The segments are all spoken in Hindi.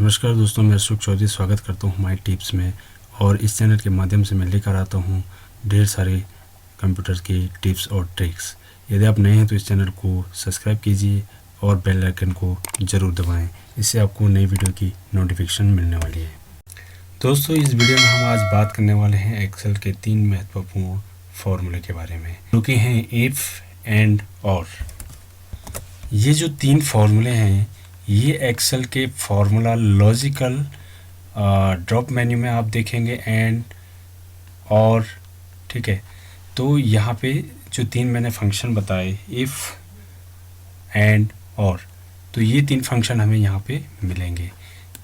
नमस्कार दोस्तों, मैं अशोक चौधरी स्वागत करता हूँ हमारे टिप्स में। और इस चैनल के माध्यम से मैं लेकर आता हूँ ढेर सारे कंप्यूटर के टिप्स और ट्रिक्स। यदि आप नए हैं तो इस चैनल को सब्सक्राइब कीजिए और बेल आइकन को ज़रूर दबाएं। इससे आपको नई वीडियो की नोटिफिकेशन मिलने वाली है। दोस्तों, इस वीडियो में हम आज बात करने वाले हैं एक्सेल के 3 महत्वपूर्ण फॉर्मूले के बारे में, जो कि हैं इफ़, एंड, और। ये जो 3 फॉर्मूले हैं, ये एक्सेल के फॉर्मूला लॉजिकल ड्रॉप मेन्यू में आप देखेंगे एंड, और, ठीक है। तो यहाँ पे जो 3 मैंने फंक्शन बताए, इफ़, एंड, और, तो ये 3 फंक्शन हमें यहाँ पे मिलेंगे।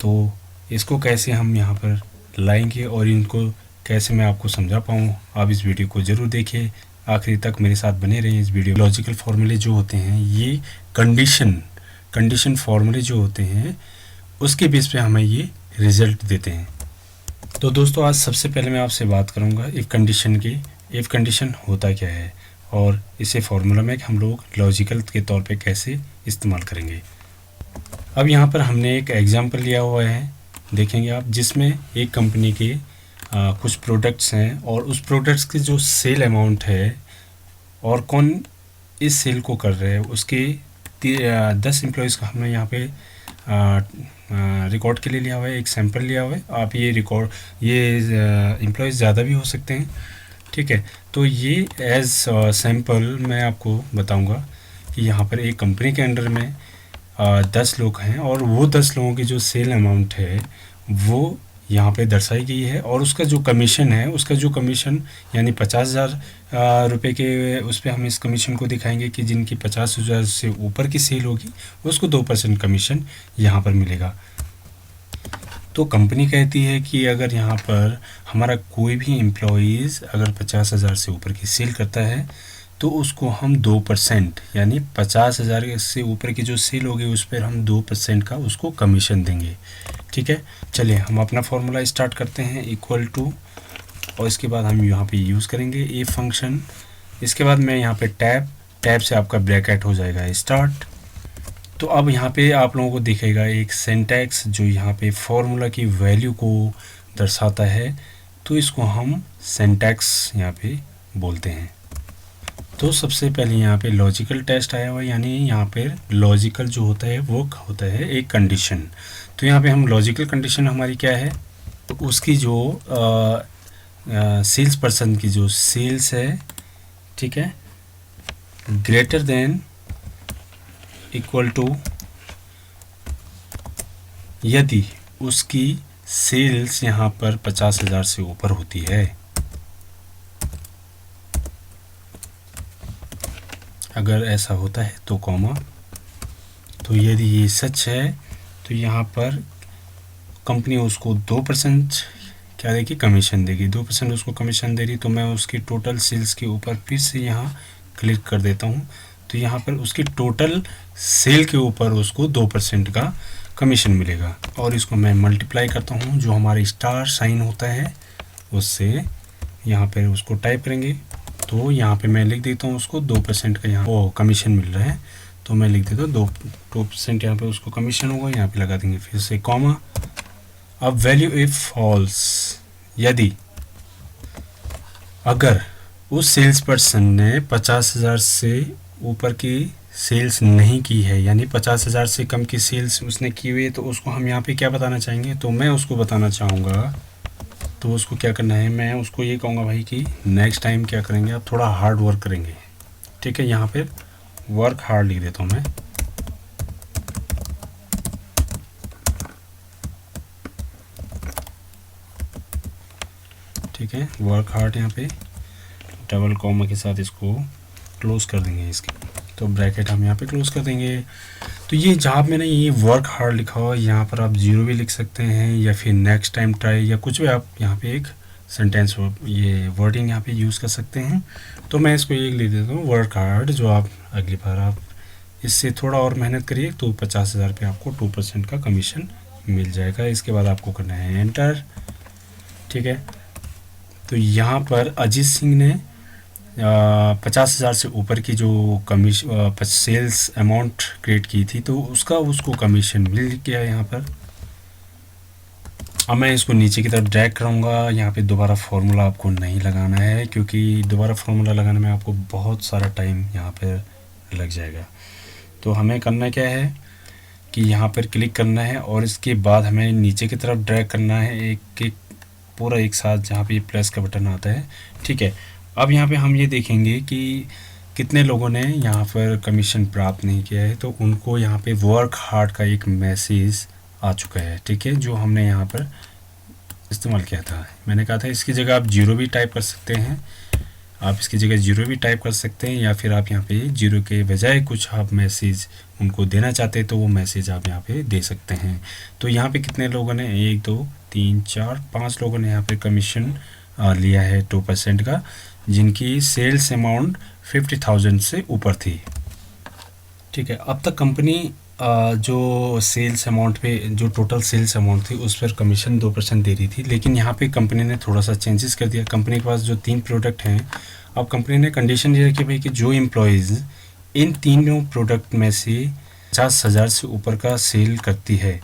तो इसको कैसे हम यहाँ पर लाएंगे और इनको कैसे मैं आपको समझा पाऊँ, आप इस वीडियो को ज़रूर देखिए, आखिरी तक मेरे साथ बने रहिए इस वीडियो। लॉजिकल फॉर्मूले जो होते हैं, ये कंडीशन फॉर्मूले जो होते हैं, उसके बेस पे हमें ये रिज़ल्ट देते हैं। तो दोस्तों, आज सबसे पहले मैं आपसे बात करूँगा इफ़ कंडीशन की। इफ़ कंडीशन होता क्या है और इसे फॉर्मूला में हम लोग लॉजिकल के तौर पे कैसे इस्तेमाल करेंगे। अब यहाँ पर हमने एक एग्जांपल लिया हुआ है, देखेंगे आप, जिसमें एक कंपनी के कुछ प्रोडक्ट्स हैं और उस प्रोडक्ट्स की जो सेल अमाउंट है और कौन इस सेल को कर रहे हैं, उसके 10 एम्प्लॉयज़ का हमने यहाँ पे रिकॉर्ड के लिए लिया हुआ है, एक सैंपल लिया हुआ है। आप ये एम्प्लॉयज़ ज़्यादा भी हो सकते हैं, ठीक है। तो ये एज सैंपल मैं आपको बताऊंगा कि यहाँ पर एक कंपनी के अंडर में 10 लोग हैं और वो 10 लोगों की जो सेल अमाउंट है वो यहाँ पे दर्शाई गई है, और उसका जो कमीशन है, यानी 50,000 रुपये के, उस पर हम इस कमीशन को दिखाएंगे कि जिनकी 50,000 से ऊपर की सेल होगी उसको 2% कमीशन यहाँ पर मिलेगा। तो कंपनी कहती है कि अगर यहाँ पर हमारा कोई भी एम्प्लॉइज़ अगर 50,000 से ऊपर की सेल करता है तो उसको हम 2%, यानी 50,000 से ऊपर की जो सेल होगी उस पर हम 2% का उसको कमीशन देंगे, ठीक है। चलिए हम अपना फॉर्मूला स्टार्ट करते हैं, इक्वल टू, और इसके बाद हम यहाँ पे यूज़ करेंगे ए फंक्शन। इसके बाद मैं यहाँ पे टैब से आपका ब्रैकेट हो जाएगा स्टार्ट। तो अब यहाँ पे आप लोगों को दिखेगा एक सिंटैक्स जो यहाँ पे फॉर्मूला की वैल्यू को दर्शाता है, तो इसको हम सिंटैक्स यहाँ पे बोलते हैं। तो सबसे पहले यहाँ पे लॉजिकल टेस्ट आया हुआ है, यानी यहाँ पे लॉजिकल जो होता है वो होता है एक कंडीशन। तो यहाँ पे हम लॉजिकल कंडीशन हमारी क्या है, तो उसकी जो सेल्स पर्सन की जो सेल्स है, ठीक है, ग्रेटर देन इक्वल टू, यदि उसकी सेल्स यहाँ पर 50,000 से ऊपर होती है। अगर ऐसा होता है तो कॉमा, तो यदि ये सच है तो यहाँ पर कंपनी उसको 2% क्या देगी, कमीशन देगी। 2% उसको कमीशन दे रही, तो मैं उसकी टोटल सेल्स के ऊपर फिर से यहाँ क्लिक कर देता हूँ। तो यहाँ पर उसकी टोटल सेल के ऊपर उसको 2% का कमीशन मिलेगा, और इसको मैं मल्टीप्लाई करता हूँ जो हमारे स्टार साइन होता है उससे। यहाँ पर उसको टाइप करेंगे तो यहाँ पे मैं लिख देता हूँ उसको 2% का यहाँ वो कमीशन मिल रहा है, तो मैं लिख देता हूँ 2% यहाँ पे उसको कमीशन होगा। यहाँ पे लगा देंगे फिर से कॉमा। अब वैल्यू इफ फॉल्स, यदि अगर उस सेल्स पर्सन ने 50,000 से ऊपर की सेल्स नहीं की है, यानी 50,000 से कम की सेल्स उसने की हुई है, तो उसको हम यहाँ पे क्या बताना चाहेंगे, तो मैं उसको बताना चाहूँगा, तो उसको क्या करना है, मैं उसको ये कहूँगा भाई कि नेक्स्ट टाइम क्या करेंगे, आप थोड़ा हार्ड वर्क करेंगे, ठीक है। यहाँ पे वर्क हार्ड लिख देता हूँ मैं, ठीक है, वर्क हार्ड। यहाँ पे डबल कॉमा के साथ इसको क्लोज कर देंगे इसके, तो ब्रैकेट हम यहाँ पे क्लोज कर देंगे। तो ये जहाँ मैंने ये वर्क हार्ड लिखा हुआ है, यहाँ पर आप 0 भी लिख सकते हैं या फिर नेक्स्ट टाइम ट्राई या कुछ भी आप यहाँ पे एक सेंटेंस ये वर्डिंग यहाँ पे यूज़ कर सकते हैं। तो मैं इसको ये लिख देता हूँ वर्क हार्ड, जो आप अगली बार आप इससे थोड़ा और मेहनत करिए तो 50,000 पे आपको 2% का कमीशन मिल जाएगा। इसके बाद आपको करना है एंटर, ठीक है। तो यहाँ पर अजीत सिंह ने 50,000 से ऊपर की जो कमीशन सेल्स अमाउंट क्रिएट की थी, तो उसको कमीशन मिल गया यहाँ पर, अब मैं इसको नीचे की तरफ ड्रैग करूँगा। यहाँ पे दोबारा फार्मूला आपको नहीं लगाना है, क्योंकि दोबारा फार्मूला लगाने में आपको बहुत सारा टाइम यहाँ पर लग जाएगा। तो हमें करना क्या है कि यहाँ पर क्लिक करना है और इसके बाद हमें नीचे की तरफ ड्रैग करना है एक एक पूरा एक साथ, जहाँ पे प्लस का बटन आता है। ठीक है, अब यहाँ पे हम ये देखेंगे कि कितने लोगों ने यहाँ पर कमीशन प्राप्त नहीं किया है। तो उनको यहाँ पे वर्क हार्ड का एक मैसेज आ चुका है। ठीक है, जो हमने यहाँ पर इस्तेमाल किया था। मैंने कहा था इसकी जगह आप 0 भी टाइप कर सकते हैं, आप इसकी जगह 0 भी टाइप कर सकते हैं, या फिर आप यहाँ पे 0 के बजाय कुछ आप मैसेज उनको देना चाहते हैं तो वो मैसेज आप यहाँ पे दे सकते हैं। तो यहाँ पे कितने लोगों ने 1 2 3 4 5 लोगों ने यहाँ पे कमीशन लिया है 2% का, जिनकी सेल्स अमाउंट 50,000 से ऊपर थी। ठीक है, अब तक कंपनी जो सेल्स अमाउंट पे जो टोटल सेल्स अमाउंट थी उस पर कमीशन 2% दे रही थी, लेकिन यहाँ पे कंपनी ने थोड़ा सा चेंजेस कर दिया। कंपनी के पास जो 3 प्रोडक्ट हैं, अब कंपनी ने कंडीशन ये रखी भाई कि जो एम्प्लॉयज़ इन तीनों प्रोडक्ट में से 50,000 से ऊपर का सेल करती है,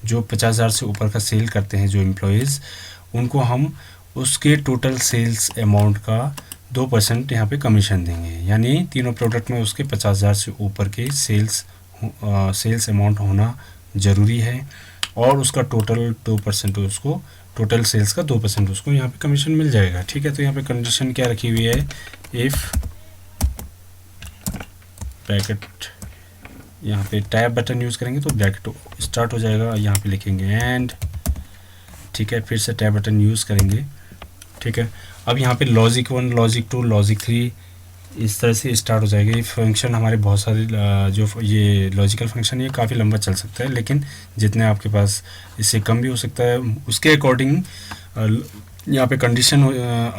जो 50,000 से ऊपर का सेल करते हैं जो एम्प्लॉयज़, उनको हम उसके टोटल सेल्स अमाउंट का 2% यहाँ पे कमीशन देंगे। यानी तीनों प्रोडक्ट में उसके 50,000 से ऊपर के सेल्स अमाउंट होना ज़रूरी है, और उसका टोटल 2% उसको, टोटल सेल्स का 2% उसको यहाँ पे कमीशन मिल जाएगा। ठीक है, तो यहाँ पे कंडीशन क्या रखी हुई है, इफ़ ब्रैकेट, यहाँ पे टैब बटन यूज़ करेंगे तो ब्रैकेट स्टार्ट हो जाएगा, यहाँ पे लिखेंगे एंड। ठीक है, फिर से टैब बटन यूज़ करेंगे। ठीक है, अब यहाँ पे लॉजिक 1, लॉजिक 2, लॉजिक 3 इस तरह से स्टार्ट हो जाएगा। ये फंक्शन हमारे बहुत सारे जो ये लॉजिकल फंक्शन ये काफ़ी लंबा चल सकता है, लेकिन जितने आपके पास इससे कम भी हो सकता है, उसके अकॉर्डिंग यहाँ पे कंडीशन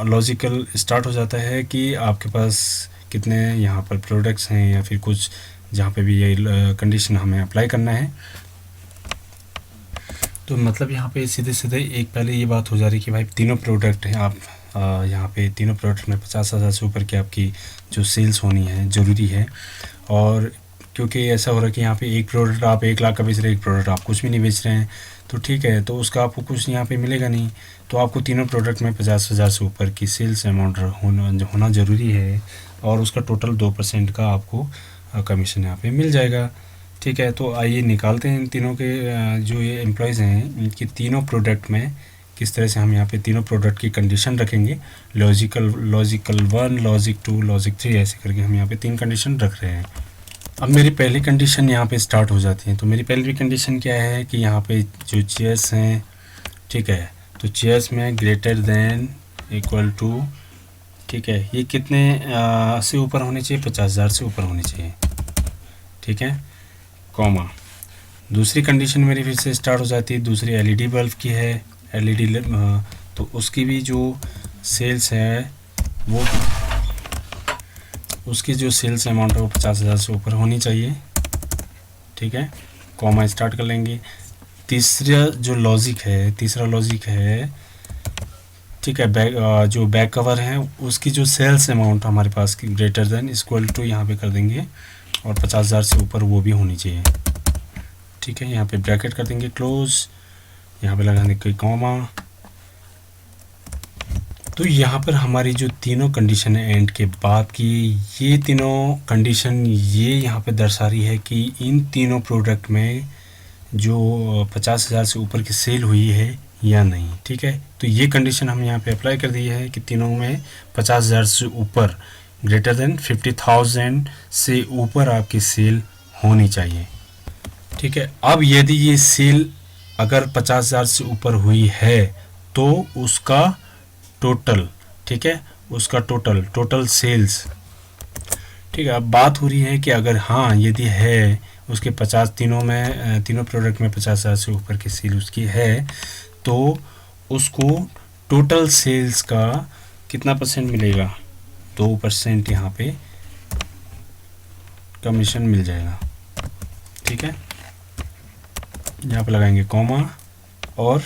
लॉजिकल स्टार्ट हो जाता है कि आपके पास कितने यहाँ पर प्रोडक्ट्स हैं, या फिर कुछ जहाँ पे भी ये कंडीशन हमें अप्लाई करना है। तो मतलब यहाँ पे सीधे सीधे एक पहले ये बात हो जा रही है कि भाई तीनों प्रोडक्ट हैं, आप यहाँ पे तीनों प्रोडक्ट में 50,000 से ऊपर की आपकी जो सेल्स होनी है ज़रूरी है। और क्योंकि ऐसा हो रहा है कि यहाँ पे एक प्रोडक्ट आप 1 लाख का बेच रहे हैं, एक प्रोडक्ट आप कुछ भी नहीं बेच रहे हैं, तो ठीक है, तो उसका आपको कुछ यहाँ पे मिलेगा नहीं। तो आपको तीनों प्रोडक्ट में 50,000 से ऊपर की सेल्स अमाउंट होना ज़रूरी है, और उसका टोटल 2% का आपको कमीशन यहाँ पे मिल जाएगा। ठीक है, तो आइए निकालते हैं इन तीनों के जो ये एम्प्लॉयज़ हैं, इनकी तीनों प्रोडक्ट में किस तरह से हम यहाँ पे तीनों प्रोडक्ट की कंडीशन रखेंगे। लॉजिकल 1, लॉजिक 2, लॉजिक 3 ऐसे करके हम यहाँ पे 3 कंडीशन रख रहे हैं। अब मेरी पहली कंडीशन यहाँ पे स्टार्ट हो जाती है। तो मेरी पहली कंडीशन क्या है कि यहाँ पे जो चेयर्स हैं, ठीक है, तो चेयर्स में ग्रेटर देन इक्वल टू, ठीक है, ये कितने से ऊपर होने चाहिए, 50,000 से ऊपर होने चाहिए। ठीक है, कॉमा। दूसरी कंडीशन मेरी फिर से स्टार्ट हो जाती है, दूसरी एलईडी बल्ब की है। एलईडी तो उसकी भी जो सेल्स है वो, उसकी जो सेल्स अमाउंट है वो 50,000 से ऊपर होनी चाहिए। ठीक है, कॉमा स्टार्ट कर लेंगे। तीसरा जो लॉजिक है, तीसरा लॉजिक है, ठीक है, जो बैक कवर है उसकी जो सेल्स अमाउंट हमारे पास की ग्रेटर देन इक्वल टू यहाँ पे कर देंगे, और 50,000 से ऊपर वो भी होनी चाहिए। ठीक है, यहाँ पे ब्रैकेट कर देंगे क्लोज, यहाँ पे लगा देंगे कॉमा। तो यहाँ पर हमारी जो तीनों कंडीशन है एंड के बाद की, ये तीनों कंडीशन ये यहाँ पे दर्शा रही है कि इन तीनों प्रोडक्ट में जो 50,000 से ऊपर की सेल हुई है या नहीं। ठीक है, तो ये कंडीशन हम यहाँ पे अप्लाई कर दी है कि तीनों में 50,000 से ऊपर, ग्रेटर देन 50,000 से ऊपर आपकी सेल होनी चाहिए। ठीक है, अब यदि ये सेल अगर 50,000 से ऊपर हुई है तो उसका टोटल, ठीक है, उसका टोटल सेल्स, ठीक है। अब बात हो रही है कि अगर हाँ यदि है उसके 50 तीनों प्रोडक्ट में 50,000 से ऊपर की सेल उसकी है, तो उसको टोटल सेल्स का कितना परसेंट मिलेगा, 2% यहाँ पे कमीशन मिल जाएगा। ठीक है, यहाँ पे लगाएंगे कॉमा, और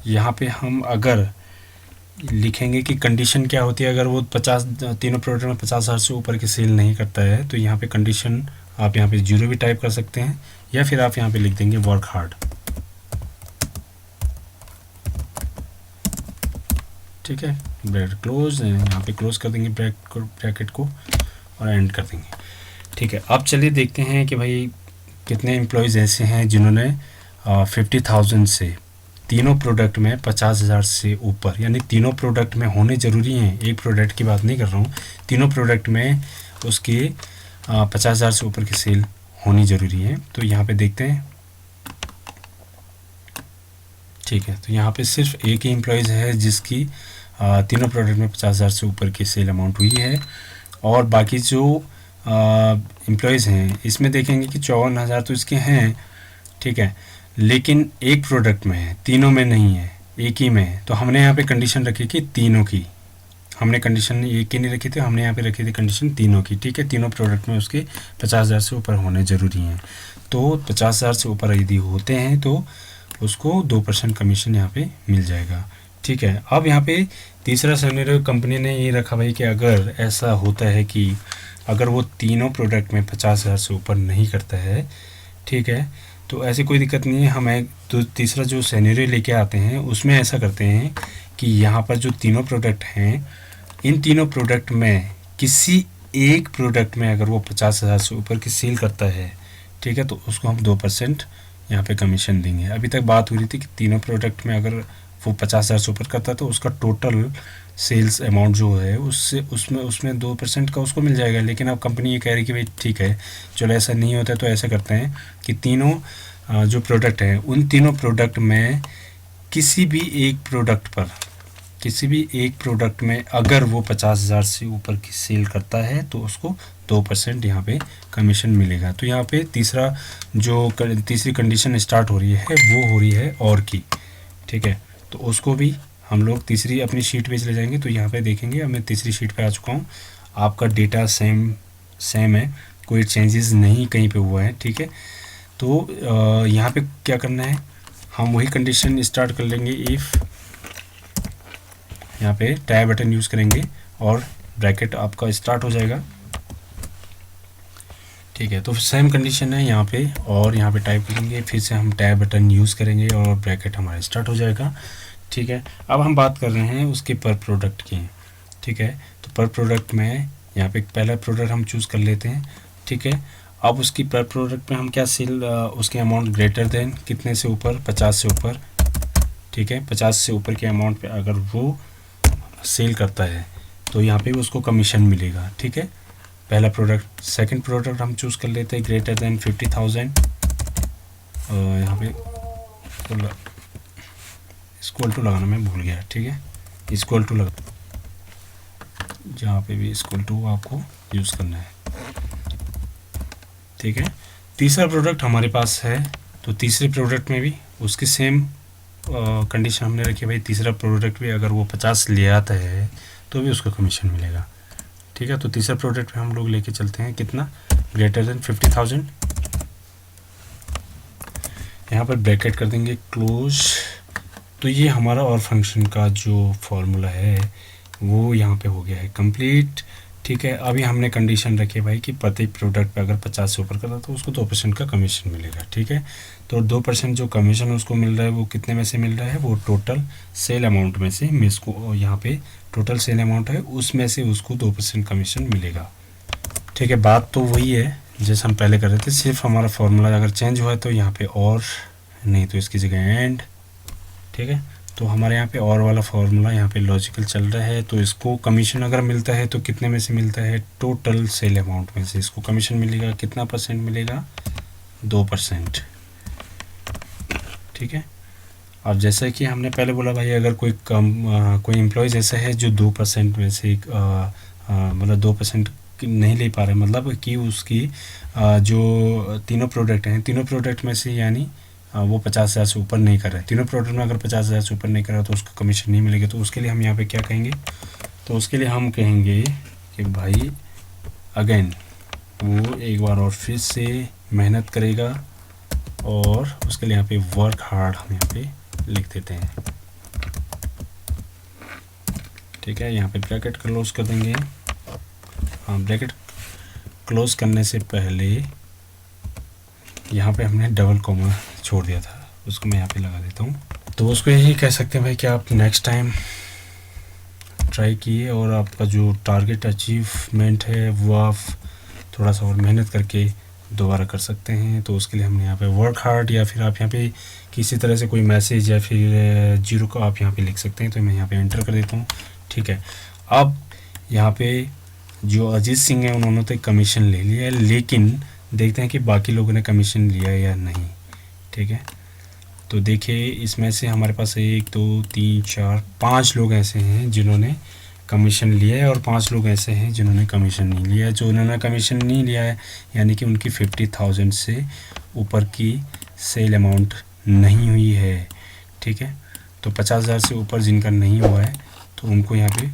यहाँ पे हम अगर लिखेंगे कि कंडीशन क्या होती है अगर वो तीनों प्रोडक्ट में 50,000 से ऊपर की सेल नहीं करता है, तो यहाँ पे कंडीशन आप यहाँ पे 0 भी टाइप कर सकते हैं, या फिर आप यहाँ पे लिख देंगे वर्क हार्ड। ठीक है, ब्रैकेट क्लोज, यहाँ पे क्लोज कर देंगे ब्रैकेट को और एंड कर देंगे। ठीक है, अब चलिए देखते हैं कि भाई कितने एम्प्लॉयज़ ऐसे हैं जिन्होंने 50,000 से तीनों प्रोडक्ट में 50,000 से ऊपर, यानी तीनों प्रोडक्ट में होने ज़रूरी हैं, एक प्रोडक्ट की बात नहीं कर रहा हूँ, तीनों प्रोडक्ट में उसकी 50,000 से ऊपर की सेल होनी ज़रूरी है। तो यहाँ पे देखते हैं। ठीक है, तो यहाँ पे सिर्फ एक ही एम्प्लॉयज़ है जिसकी तीनों प्रोडक्ट में 50,000 से ऊपर की सेल अमाउंट हुई है, और बाकी जो एम्प्लॉयज़ हैं इसमें देखेंगे कि 54,000 तो इसके हैं, ठीक है, लेकिन एक प्रोडक्ट में है, तीनों में नहीं है, एक ही में है। तो हमने यहाँ पे कंडीशन रखी कि तीनों की, हमने कंडीशन एक की नहीं रखी थी, हमने यहाँ पे रखी थी कंडीशन तीनों की। ठीक है, तीनों प्रोडक्ट में उसके 50,000 से ऊपर होने ज़रूरी हैं। तो 50,000 से ऊपर यदि होते हैं तो उसको 2% कमीशन यहाँ पे मिल जाएगा। ठीक है, अब यहाँ पे तीसरा सिनेरियो कंपनी ने ये रखा भाई कि अगर ऐसा होता है कि अगर वो तीनों प्रोडक्ट में 50,000 से ऊपर नहीं करता है, ठीक है, तो ऐसी कोई दिक्कत नहीं है। हमें तो तीसरा जो सिनेरियो लेके आते हैं उसमें ऐसा करते हैं कि यहाँ पर जो तीनों प्रोडक्ट हैं, इन तीनों प्रोडक्ट में किसी एक प्रोडक्ट में अगर वो 50,000 से ऊपर की सेल करता है, ठीक है, तो उसको हम 2% यहाँ पे कमीशन देंगे। अभी तक बात हो रही थी कि तीनों प्रोडक्ट में अगर वो 50,000 से ऊपर करता है तो उसका टोटल सेल्स अमाउंट जो है उससे उसमें 2% का उसको मिल जाएगा। लेकिन अब कंपनी ये कह रही है कि भाई ठीक है, चलो ऐसा नहीं होता है तो ऐसा करते हैं कि तीनों जो प्रोडक्ट हैं उन तीनों प्रोडक्ट में किसी भी एक प्रोडक्ट में अगर वो 50,000 से ऊपर की सेल करता है तो उसको 2% यहाँ पे कमीशन मिलेगा। तो यहाँ पे तीसरी कंडीशन स्टार्ट हो रही है वो हो रही है और की। ठीक है, तो उसको भी हम लोग तीसरी अपनी शीट पे चले जाएंगे। तो यहाँ पे देखेंगे, अब मैं तीसरी शीट पे आ चुका हूँ। आपका डेटा सेम है, कोई चेंजेस नहीं कहीं पे हुआ है। ठीक है, तो यहाँ पे क्या करना है, हम वही कंडीशन स्टार्ट कर लेंगे। इफ़ यहाँ पे टैब बटन यूज़ करेंगे और ब्रैकेट आपका स्टार्ट हो जाएगा। ठीक है, तो सेम कंडीशन है यहाँ पे, और यहाँ पे टाइप करेंगे, फिर से हम टैब बटन यूज़ करेंगे और ब्रैकेट हमारा स्टार्ट हो जाएगा। ठीक है, अब हम बात कर रहे हैं उसके पर प्रोडक्ट की। ठीक है, तो पर प्रोडक्ट में यहाँ पे पहला प्रोडक्ट हम चूज़ कर लेते हैं। ठीक है, अब उसकी पर प्रोडक्ट में हम क्या सेल, उसके अमाउंट ग्रेटर देन कितने से ऊपर, 50 से ऊपर। ठीक है, 50 से ऊपर के अमाउंट पे अगर वो सेल करता है तो यहाँ पे उसको कमीशन मिलेगा। ठीक है, पहला प्रोडक्ट। सेकंड प्रोडक्ट हम चूज़ कर लेते हैं ग्रेटर देन 50,000। यहाँ पे इक्वल टू लगाना मैं भूल गया। ठीक है, इक्वल टू लगा, जहाँ पे भी इक्वल टू आपको यूज़ करना है। ठीक है, तीसरा प्रोडक्ट हमारे पास है, तो तीसरे प्रोडक्ट में भी उसकी सेम कंडीशन हमने रखी है भाई। तीसरा प्रोडक्ट भी अगर वो 50 ले आता है तो भी उसको कमीशन मिलेगा। ठीक है, तो तीसरा प्रोडक्ट पे हम लोग लेके चलते हैं कितना, ग्रेटर देन 50,000। यहाँ पर ब्रैकेट कर देंगे क्लोज। तो ये हमारा और फंक्शन का जो फॉर्मूला है वो यहाँ पे हो गया है कंप्लीट। ठीक है, अभी हमने कंडीशन रखी है भाई कि प्रत्येक प्रोडक्ट पे अगर 50 से ऊपर करता तो उसको 2% का कमीशन मिलेगा। ठीक है, तो 2% जो कमीशन उसको मिल रहा है वो कितने में से मिल रहा है, वो टोटल सेल अमाउंट में से, मैं इसको यहाँ पे टोटल सेल अमाउंट है उसमें से उसको 2% कमीशन मिलेगा। ठीक है, बात तो वही है जैसे हम पहले कर रहे थे, सिर्फ हमारा फॉर्मूला अगर चेंज हुआ है तो यहाँ पे और, नहीं तो इसकी जगह एंड। ठीक है, तो हमारे यहाँ पे और वाला फार्मूला यहाँ पे लॉजिकल चल रहा है। तो इसको कमीशन अगर मिलता है तो कितने में से मिलता है, टोटल सेल अमाउंट में से इसको कमीशन मिलेगा। कितना परसेंट मिलेगा, 2%। ठीक है, अब जैसा कि हमने पहले बोला भाई, अगर कोई एम्प्लॉयज़ ऐसा है जो 2% में से मतलब 2% नहीं ले पा रहे, मतलब कि उसकी जो तीनों प्रोडक्ट हैं, तीनों प्रोडक्ट में से यानी वो 50,000 से ऊपर नहीं कर रहा है, तीनों प्रोडक्ट में अगर 50,000 से ऊपर नहीं कर रहा तो उसको कमीशन नहीं मिलेगा। तो उसके लिए हम यहाँ पे क्या कहेंगे, तो उसके लिए हम कहेंगे कि भाई अगेन वो एक बार और फिर से मेहनत करेगा, और उसके लिए यहाँ पे वर्क हार्ड हम यहाँ पे लिख देते हैं। ठीक है, यहाँ पे ब्रैकेट क्लोज कर देंगे। हाँ, ब्रैकेट क्लोज करने से पहले यहाँ पे हमने डबल कॉमा छोड़ दिया था, उसको मैं यहाँ पे लगा देता हूँ। तो उसको यही कह सकते हैं भाई कि आप नेक्स्ट टाइम ट्राई किए और आपका जो टारगेट अचीवमेंट है वो आप थोड़ा सा और मेहनत करके दोबारा कर सकते हैं। तो उसके लिए हमने यहाँ पे वर्क हार्ड, या फिर आप यहाँ पे किसी तरह से कोई मैसेज या फिर जीरो का आप यहाँ पे लिख सकते हैं। तो मैं यहाँ पे एंटर कर देता हूँ। ठीक है, अब यहाँ पे जो अजीत सिंह है उन्होंने तो कमीशन ले लिया है, लेकिन देखते हैं कि बाकी लोगों ने कमीशन लिया है या नहीं। ठीक है, तो देखिए इसमें से हमारे पास 1 2 3 4 5 लोग ऐसे हैं जिन्होंने कमीशन लिया है और 5 लोग ऐसे हैं जिन्होंने कमीशन नहीं लिया है। जो उन्होंने कमीशन नहीं लिया है यानी कि उनकी 50,000 से ऊपर की सेल अमाउंट नहीं हुई है। ठीक है, तो 50,000 से ऊपर जिनका नहीं हुआ है तो उनको यहाँ पे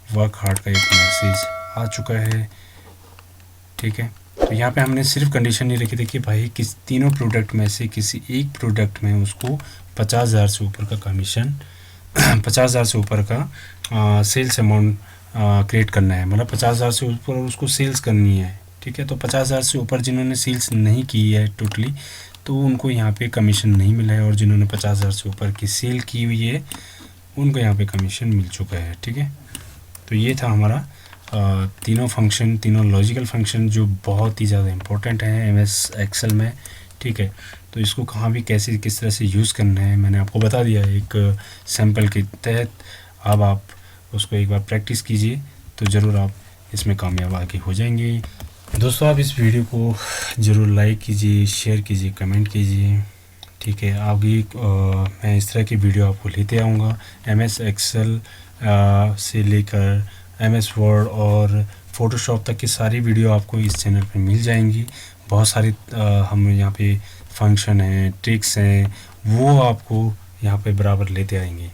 वर्क हार्ड का एक मैसेज आ चुका है। ठीक है, तो यहाँ पे हमने सिर्फ कंडीशन नहीं रखी थी कि भाई किस तीनों प्रोडक्ट में से किसी एक प्रोडक्ट में उसको 50,000 से ऊपर का कमीशन 50,000 से ऊपर का सेल्स अमाउंट क्रिएट करना है, मतलब 50,000 से ऊपर उसको सेल्स करनी है। ठीक है, तो 50,000 से ऊपर जिन्होंने सेल्स नहीं की है टोटली, तो उनको यहाँ पे कमीशन नहीं मिला है, और जिन्होंने 50,000 से ऊपर की सेल की हुई है उनको यहाँ पे कमीशन मिल चुका है। ठीक है, तो ये था हमारा तीनों फंक्शन, तीनों लॉजिकल फंक्शन जो बहुत ही ज़्यादा इम्पोर्टेंट है एमएस एक्सेल में। ठीक है, तो इसको कहाँ भी कैसे किस तरह से यूज़ करना है मैंने आपको बता दिया है एक सैम्पल के तहत। अब आप उसको एक बार प्रैक्टिस कीजिए तो ज़रूर आप इसमें कामयाब आगे हो जाएंगे। दोस्तों, आप इस वीडियो को ज़रूर लाइक कीजिए, शेयर कीजिए, कमेंट कीजिए। ठीक है, आगे मैं इस तरह की वीडियो आपको लेते आऊँगा। एमएस एक्सेल से लेकर एमएस वर्ड और फ़ोटोशॉप तक की सारी वीडियो आपको इस चैनल पर मिल जाएंगी। बहुत सारी हम यहाँ पे फंक्शन हैं, ट्रिक्स हैं, वो आपको यहाँ पे बराबर लेते आएंगे।